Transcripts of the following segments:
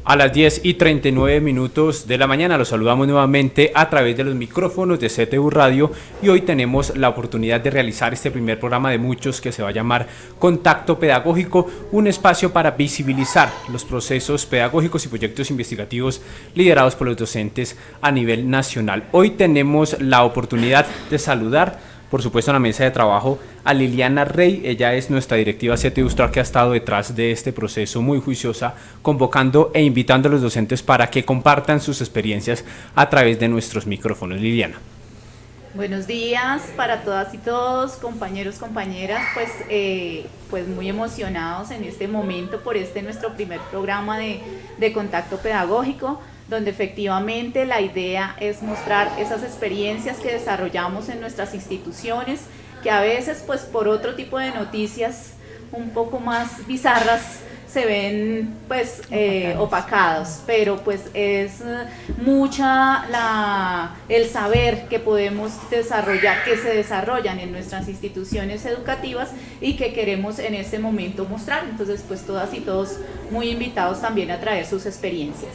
A las 10:39 de la mañana los saludamos nuevamente a través de los micrófonos de CTU Radio y hoy tenemos la oportunidad de realizar este primer programa de muchos que se va a llamar Contacto Pedagógico, un espacio para visibilizar los procesos pedagógicos y proyectos investigativos liderados por los docentes a nivel nacional. Hoy tenemos la oportunidad de saludar, por supuesto, en la mesa de trabajo a Liliana Rey. Ella es nuestra directiva CTU Star que ha estado detrás de este proceso muy juiciosa, convocando e invitando a los docentes para que compartan sus experiencias a través de nuestros micrófonos. Liliana. Buenos días para todas y todos, compañeros, compañeras, pues muy emocionados en este momento por nuestro primer programa de contacto pedagógico, donde efectivamente la idea es mostrar esas experiencias que desarrollamos en nuestras instituciones, que a veces pues por otro tipo de noticias un poco más bizarras se ven pues opacados, pero pues es mucha el saber que podemos desarrollar, que se desarrollan en nuestras instituciones educativas y que queremos en este momento mostrar. Entonces pues todas y todos muy invitados también a traer sus experiencias.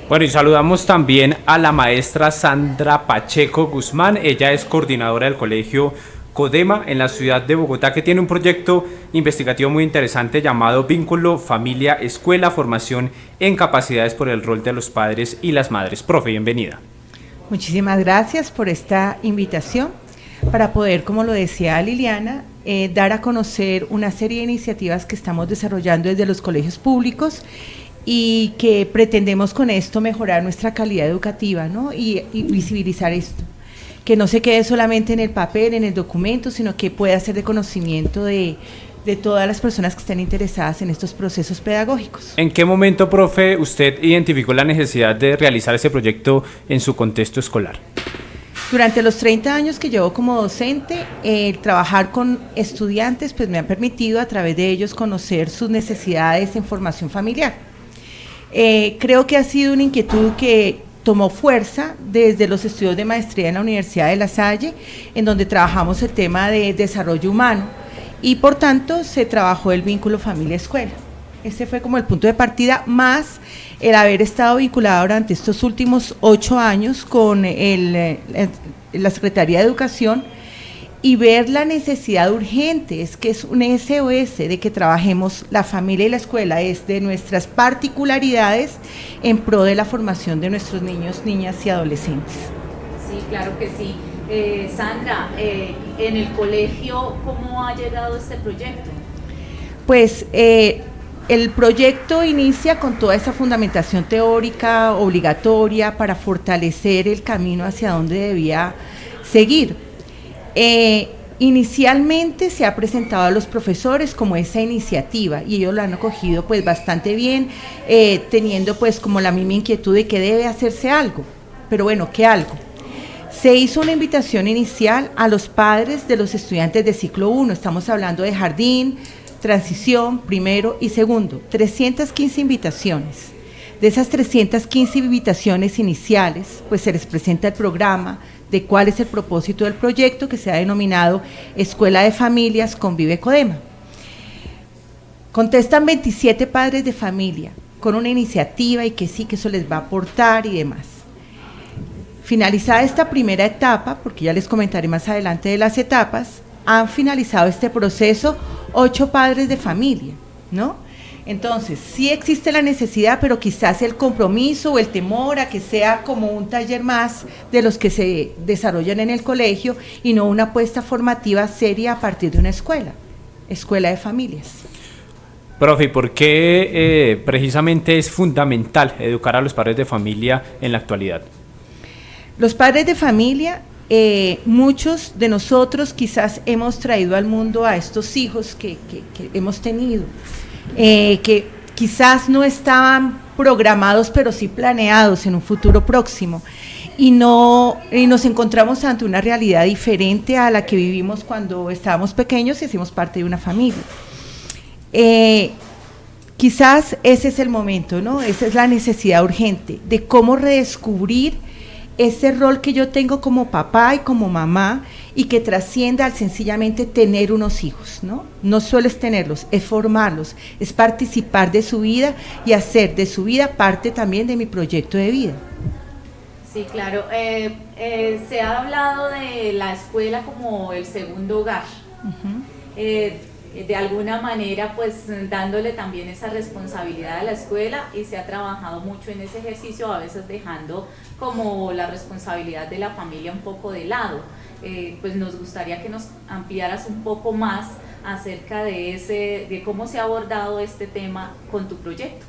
Bueno, y saludamos también a la maestra Sandra Pacheco Guzmán. Ella es coordinadora del colegio Codema en la ciudad de Bogotá, que tiene un proyecto investigativo muy interesante llamado Vínculo Familia Escuela, formación en capacidades por el rol de los padres y las madres. Profe, bienvenida. Muchísimas gracias por esta invitación para poder, como lo decía Liliana, dar a conocer una serie de iniciativas que estamos desarrollando desde los colegios públicos y que pretendemos con esto mejorar nuestra calidad educativa, ¿no? y visibilizar esto, que no se quede solamente en el papel, en el documento, sino que pueda ser de conocimiento de todas las personas que estén interesadas en estos procesos pedagógicos. ¿En qué momento, profe, usted identificó la necesidad de realizar ese proyecto en su contexto escolar? Durante los 30 años que llevo como docente, trabajar con estudiantes pues me ha permitido a través de ellos conocer sus necesidades en formación familiar. Creo que ha sido una inquietud que tomó fuerza desde los estudios de maestría en la Universidad de La Salle, en donde trabajamos el tema de desarrollo humano y por tanto se trabajó el vínculo familia-escuela. Ese fue como el punto de partida, más el haber estado vinculado durante estos últimos 8 años con la Secretaría de Educación y ver la necesidad urgente, es que es un SOS de que trabajemos la familia y la escuela, es de nuestras particularidades en pro de la formación de nuestros niños, niñas y adolescentes. Sí, claro que sí. Sandra, en el colegio, ¿cómo ha llegado este proyecto? Pues el proyecto inicia con toda esa fundamentación teórica obligatoria para fortalecer el camino hacia donde debía seguir. Inicialmente se ha presentado a los profesores como esa iniciativa y ellos lo han acogido pues bastante bien, teniendo pues como la misma inquietud de que debe hacerse algo, pero bueno, ¿qué algo? Se hizo una invitación inicial a los padres de los estudiantes de ciclo 1, estamos hablando de jardín, transición, primero y segundo, 315 invitaciones. De esas 315 invitaciones iniciales, pues se les presenta el programa de cuál es el propósito del proyecto que se ha denominado Escuela de Familias Convive Codema. Contestan 27 padres de familia con una iniciativa y que sí, que eso les va a aportar y demás. Finalizada esta primera etapa, porque ya les comentaré más adelante de las etapas, han finalizado este proceso 8 padres de familia, ¿no? Entonces, sí existe la necesidad, pero quizás el compromiso o el temor a que sea como un taller más de los que se desarrollan en el colegio y no una apuesta formativa seria a partir de una escuela de familias. Profe, ¿por qué precisamente es fundamental educar a los padres de familia en la actualidad? Los padres de familia, muchos de nosotros quizás hemos traído al mundo a estos hijos que hemos tenido, que quizás no estaban programados, pero sí planeados en un futuro próximo, y nos encontramos ante una realidad diferente a la que vivimos cuando estábamos pequeños y hacíamos parte de una familia. Quizás ese es el momento, ¿no? Esa es la necesidad urgente de cómo redescubrir ese rol que yo tengo como papá y como mamá y que trascienda al sencillamente tener unos hijos, ¿no? No solo es tenerlos, es formarlos, es participar de su vida y hacer de su vida parte también de mi proyecto de vida. Sí, claro. Se ha hablado de la escuela como el segundo hogar. De alguna manera, pues dándole también esa responsabilidad a la escuela, y se ha trabajado mucho en ese ejercicio, a veces dejando como la responsabilidad de la familia un poco de lado. Pues nos gustaría que nos ampliaras un poco más acerca de cómo se ha abordado este tema con tu proyecto.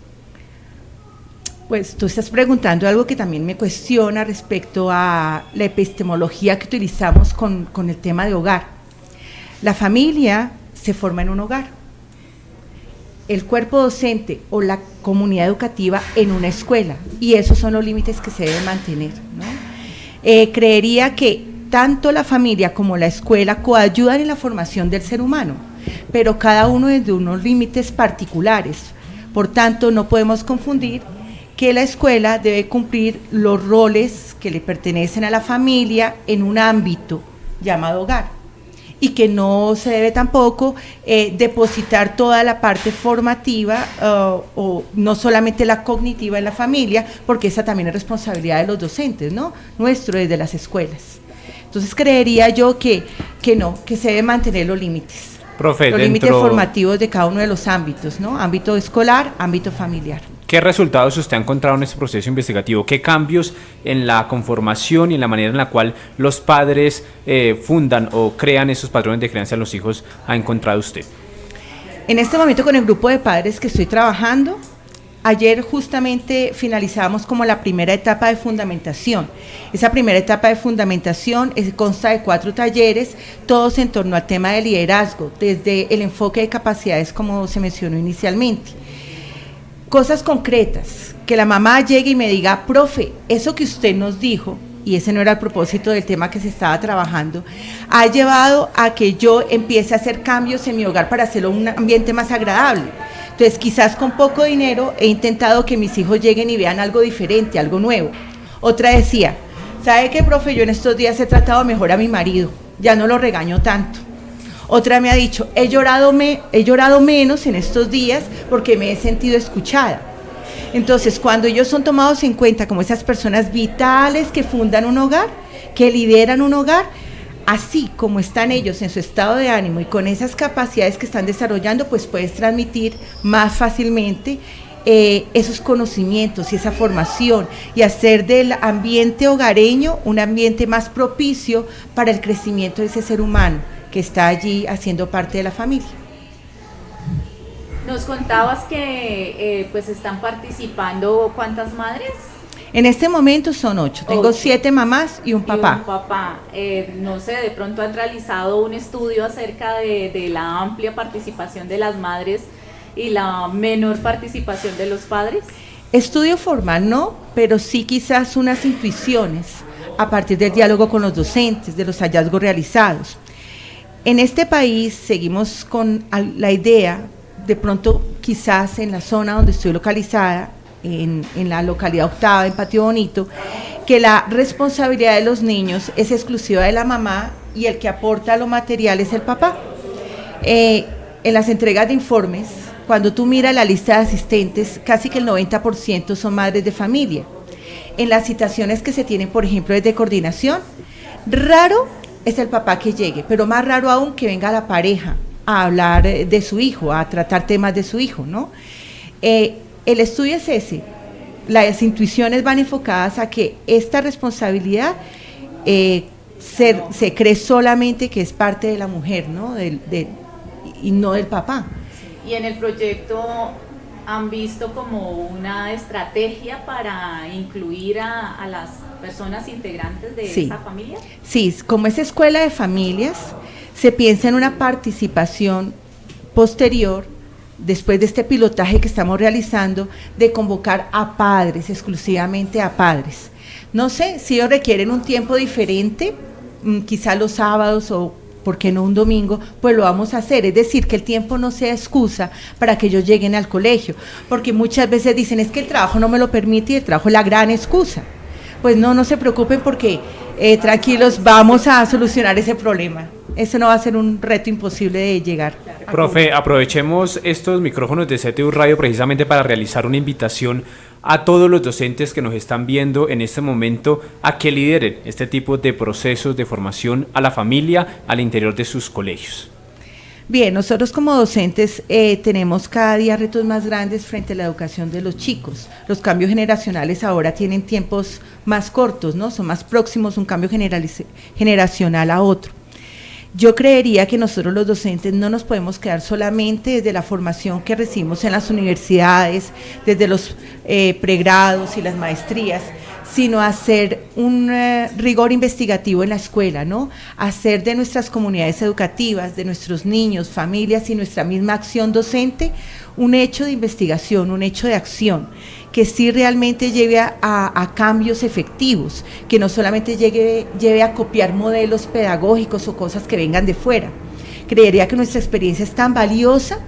Pues tú estás preguntando algo que también me cuestiona respecto a la epistemología que utilizamos con el tema de hogar. La familia se forma en un hogar, el cuerpo docente o la comunidad educativa en una escuela, y esos son los límites que se deben mantener, ¿no? Creería que tanto la familia como la escuela coayudan en la formación del ser humano, pero cada uno desde unos límites particulares. Por tanto, no podemos confundir que la escuela debe cumplir los roles que le pertenecen a la familia en un ámbito llamado hogar, y que no se debe tampoco depositar toda la parte formativa o no solamente la cognitiva en la familia, porque esa también es responsabilidad de los docentes, ¿no? Nuestro, desde las escuelas. Entonces creería yo que se deben mantener los límites. Profe, los límites formativos de cada uno de los ámbitos, ¿no? Ámbito escolar, ámbito familiar. ¿Qué resultados usted ha encontrado en este proceso investigativo? ¿Qué cambios en la conformación y en la manera en la cual los padres fundan o crean esos patrones de crianza en los hijos ha encontrado usted? En este momento, con el grupo de padres que estoy trabajando, ayer justamente finalizamos como la primera etapa de fundamentación. Esa primera etapa de fundamentación consta de 4 talleres, todos en torno al tema de liderazgo, desde el enfoque de capacidades como se mencionó inicialmente. Cosas concretas, que la mamá llegue y me diga, profe, eso que usted nos dijo, y ese no era el propósito del tema que se estaba trabajando, ha llevado a que yo empiece a hacer cambios en mi hogar para hacerlo un ambiente más agradable. Entonces, quizás con poco dinero he intentado que mis hijos lleguen y vean algo diferente, algo nuevo. Otra decía, ¿sabe qué, profe? Yo en estos días he tratado mejor a mi marido, ya no lo regaño tanto. Otra me ha dicho, he llorado menos en estos días porque me he sentido escuchada. Entonces, cuando ellos son tomados en cuenta como esas personas vitales que fundan un hogar, que lideran un hogar, así como están ellos en su estado de ánimo y con esas capacidades que están desarrollando, pues puedes transmitir más fácilmente esos conocimientos y esa formación y hacer del ambiente hogareño un ambiente más propicio para el crecimiento de ese ser humano que está allí haciendo parte de la familia. Nos contabas que pues están participando, ¿cuántas madres? En este momento son 8, tengo 7 mamás y un papá. Un papá. No sé, de pronto han realizado un estudio acerca de la amplia participación de las madres y la menor participación de los padres. Estudio formal no, pero sí quizás unas intuiciones a partir del diálogo con los docentes, de los hallazgos realizados. En este país seguimos con la idea, de pronto quizás en la zona donde estoy localizada, en la localidad Octava, en Patio Bonito, que la responsabilidad de los niños es exclusiva de la mamá y el que aporta lo material es el papá. En las entregas de informes, cuando tú miras la lista de asistentes, casi que el 90% son madres de familia. En las citaciones que se tienen, por ejemplo, desde coordinación, raro es el papá que llegue, pero más raro aún que venga la pareja a hablar de su hijo, a tratar temas de su hijo, ¿no? El estudio es ese, las intuiciones van enfocadas a que esta responsabilidad se cree solamente que es parte de la mujer, ¿no? Y no del papá. Y en el proyecto han visto como una estrategia para incluir a las personas integrantes de esa familia. Sí, como es escuela de familias, se piensa en una participación posterior, después de este pilotaje que estamos realizando, de convocar a padres, exclusivamente a padres. No sé, si ellos requieren un tiempo diferente, quizá los sábados o ¿por qué no un domingo? Pues lo vamos a hacer, es decir, que el tiempo no sea excusa para que ellos lleguen al colegio, porque muchas veces dicen, es que el trabajo no me lo permite y el trabajo es la gran excusa. Pues no se preocupen porque tranquilos, vamos a solucionar ese problema. Eso no va a ser un reto imposible de llegar. Profe, aprovechemos estos micrófonos de CTU Radio precisamente para realizar una invitación a todos los docentes que nos están viendo en este momento a que lideren este tipo de procesos de formación a la familia al interior de sus colegios. Bien, nosotros como docentes tenemos cada día retos más grandes frente a la educación de los chicos. Los cambios generacionales ahora tienen tiempos más cortos, ¿no? Son más próximos un cambio generacional a otro. Yo creería que nosotros los docentes no nos podemos quedar solamente desde la formación que recibimos en las universidades, desde los pregrados y las maestrías, sino hacer un rigor investigativo en la escuela, ¿no? Hacer de nuestras comunidades educativas, de nuestros niños, familias y nuestra misma acción docente un hecho de investigación, un hecho de acción, que sí realmente lleve a cambios efectivos, que no solamente lleve a copiar modelos pedagógicos o cosas que vengan de fuera. Creería que nuestra experiencia es tan valiosa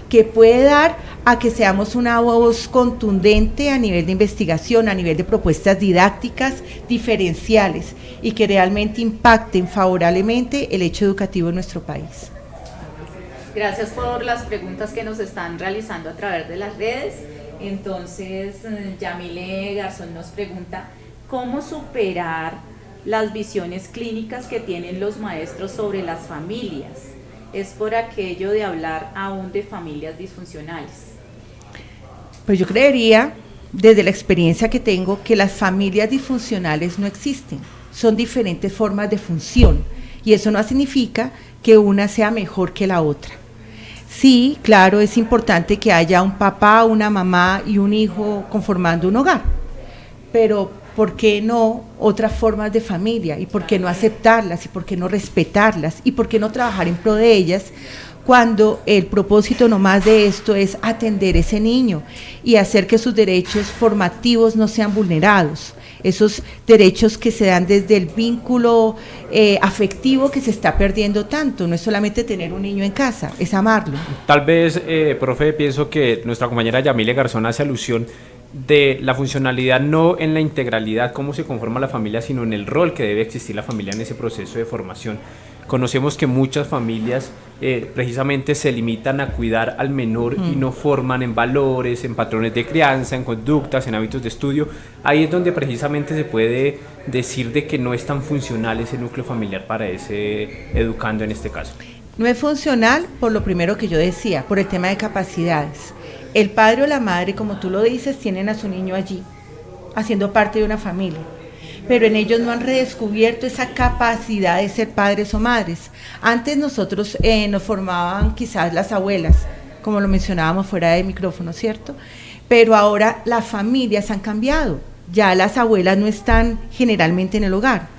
que puede dar a que seamos una voz contundente a nivel de investigación, a nivel de propuestas didácticas diferenciales y que realmente impacten favorablemente el hecho educativo en nuestro país. Gracias por las preguntas que nos están realizando a través de las redes. Entonces, Yamile Garzón nos pregunta, ¿cómo superar las visiones clínicas que tienen los maestros sobre las familias? Es por aquello de hablar aún de familias disfuncionales. Pues yo creería, desde la experiencia que tengo, que las familias disfuncionales no existen, son diferentes formas de función y eso no significa que una sea mejor que la otra. Sí, claro, es importante que haya un papá, una mamá y un hijo conformando un hogar, pero ¿por qué no otras formas de familia? ¿Y por qué no aceptarlas? ¿Y por qué no respetarlas? ¿Y por qué no trabajar en pro de ellas? Cuando el propósito nomás de esto es atender a ese niño y hacer que sus derechos formativos no sean vulnerados, esos derechos que se dan desde el vínculo afectivo que se está perdiendo tanto, no es solamente tener un niño en casa, es amarlo. Tal vez, profe, pienso que nuestra compañera Yamile Garzón hace alusión de la funcionalidad no en la integralidad, cómo se conforma la familia, sino en el rol que debe existir la familia en ese proceso de formación. Conocemos que muchas familias precisamente se limitan a cuidar al menor y no forman en valores, en patrones de crianza, en conductas, en hábitos de estudio. Ahí es donde precisamente se puede decir de que no es tan funcional ese núcleo familiar para ese educando en este caso. No es funcional por lo primero que yo decía, por el tema de capacidades. El padre o la madre, como tú lo dices, tienen a su niño allí, haciendo parte de una familia, pero en ellos no han redescubierto esa capacidad de ser padres o madres. Antes nosotros nos formaban quizás las abuelas, como lo mencionábamos fuera de micrófono, ¿cierto? Pero ahora las familias han cambiado, ya las abuelas no están generalmente en el hogar.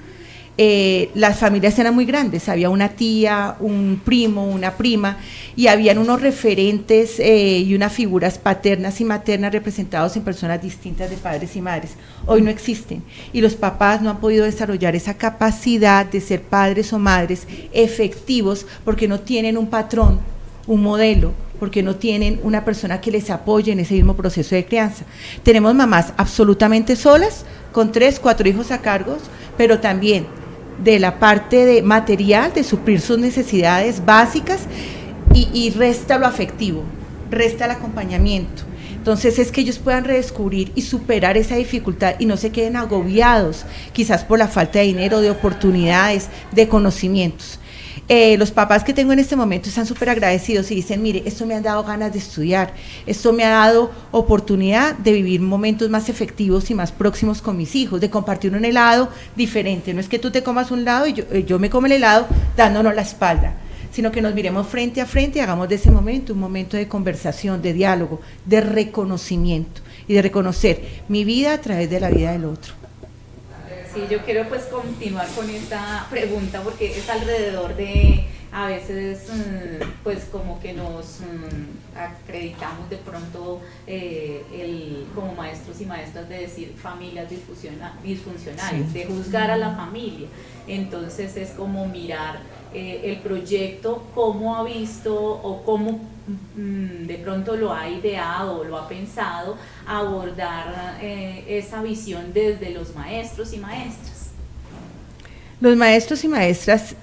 Las familias eran muy grandes, había una tía, un primo, una prima, y habían unos referentes y unas figuras paternas y maternas representados en personas distintas de padres y madres. Hoy no existen, y los papás no han podido desarrollar esa capacidad de ser padres o madres efectivos porque no tienen un patrón, un modelo, porque no tienen una persona que les apoye en ese mismo proceso de crianza. Tenemos mamás absolutamente solas, con 3, 4 hijos a cargo, pero también de la parte de material, de suplir sus necesidades básicas y resta lo afectivo, resta el acompañamiento. Entonces es que ellos puedan redescubrir y superar esa dificultad y no se queden agobiados, quizás por la falta de dinero, de oportunidades, de conocimientos. Los papás que tengo en este momento están súper agradecidos y dicen, mire, esto me ha dado ganas de estudiar, esto me ha dado oportunidad de vivir momentos más efectivos y más próximos con mis hijos, de compartir un helado diferente. No es que tú te comas un helado y yo me como el helado dándonos la espalda, sino que nos miremos frente a frente y hagamos de ese momento un momento de conversación, de diálogo, de reconocimiento y de reconocer mi vida a través de la vida del otro. Sí, yo quiero pues continuar con esta pregunta porque es alrededor de a veces pues como que nos acreditamos de pronto como maestros y maestras de decir familias disfuncionales, sí, de juzgar a la familia. Entonces es como mirar el proyecto, cómo ha visto o cómo de pronto lo ha ideado o lo ha pensado, abordar esa visión desde los maestros y maestras. Los maestros y maestras,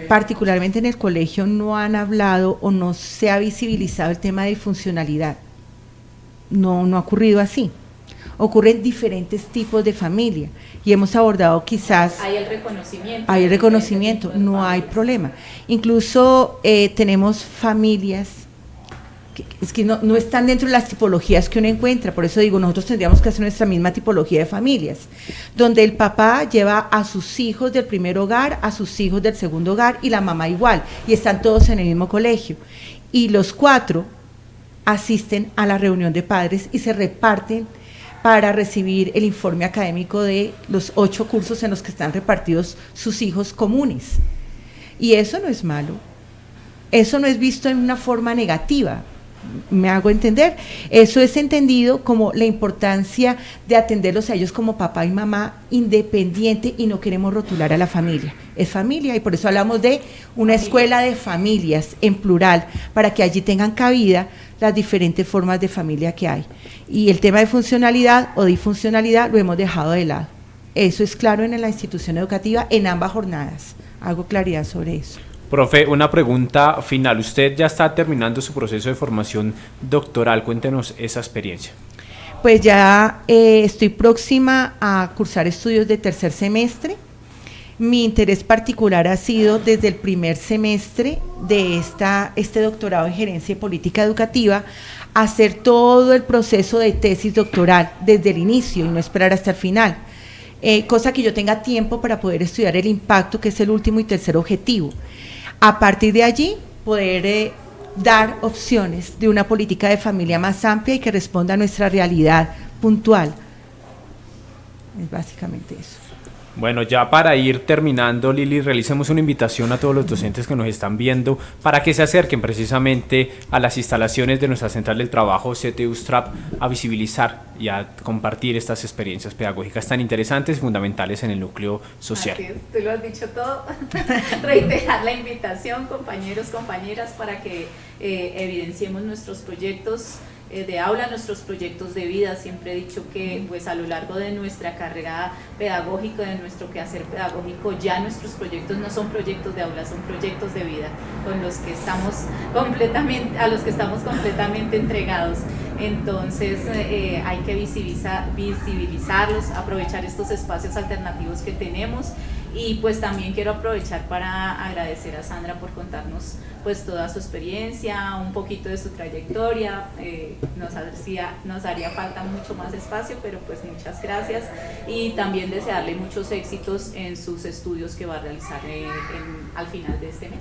particularmente en el colegio, no han hablado o no se ha visibilizado el tema de disfuncionalidad. No ha ocurrido así. Ocurren diferentes tipos de familia y hemos abordado quizás… Hay el reconocimiento. Hay el reconocimiento, no hay problema. Incluso tenemos familias que no están dentro de las tipologías que uno encuentra, por eso digo, nosotros tendríamos que hacer nuestra misma tipología de familias, donde el papá lleva a sus hijos del primer hogar, a sus hijos del segundo hogar y la mamá igual, y están todos en el mismo colegio. Y los 4 asisten a la reunión de padres y se reparten para recibir el informe académico de los 8 cursos en los que están repartidos sus hijos comunes. Y eso no es malo, eso no es visto en una forma negativa. ¿Me hago entender? Eso es entendido como la importancia de atenderlos a ellos como papá y mamá independiente y no queremos rotular a la familia. Es familia y por eso hablamos de una escuela de familias en plural, para que allí tengan cabida las diferentes formas de familia que hay. Y el tema de funcionalidad o disfuncionalidad lo hemos dejado de lado. Eso es claro en la institución educativa en ambas jornadas. Hago claridad sobre eso. Profe, una pregunta final. Usted ya está terminando su proceso de formación doctoral. Cuéntenos esa experiencia. Pues ya estoy próxima a cursar estudios de tercer semestre. Mi interés particular ha sido desde el primer semestre de este doctorado en gerencia y política educativa, hacer todo el proceso de tesis doctoral desde el inicio y no esperar hasta el final. Cosa que yo tenga tiempo para poder estudiar el impacto, que es el último y tercer objetivo. A partir de allí, poder dar opciones de una política de familia más amplia y que responda a nuestra realidad puntual. Es básicamente eso. Bueno, ya para ir terminando, Lili, realicemos una invitación a todos los docentes que nos están viendo para que se acerquen precisamente a las instalaciones de nuestra Central del Trabajo CTU STRAP a visibilizar y a compartir estas experiencias pedagógicas tan interesantes y fundamentales en el núcleo social. Así es, tú lo has dicho todo. Reiterar la invitación, compañeros, compañeras, para que evidenciemos nuestros proyectos de aula, nuestros proyectos de vida. Siempre he dicho que pues a lo largo de nuestra carrera pedagógica, de nuestro quehacer pedagógico, ya nuestros proyectos no son proyectos de aula, son proyectos de vida con los que estamos completamente entregados. Entonces hay que visibilizarlos, aprovechar estos espacios alternativos que tenemos. Y pues también quiero aprovechar para agradecer a Sandra por contarnos pues toda su experiencia, un poquito de su trayectoria. Nos haría falta mucho más espacio, pero pues muchas gracias, y también desearle muchos éxitos en sus estudios que va a realizar al final de este mes.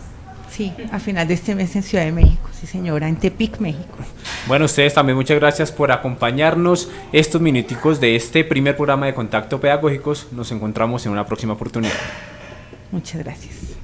Sí, al final de este mes en Ciudad de México, sí señora, en Tepic, México. Bueno, ustedes también muchas gracias por acompañarnos estos minuticos de este primer programa de Contacto Pedagógicos. Nos encontramos en una próxima oportunidad. Muchas gracias.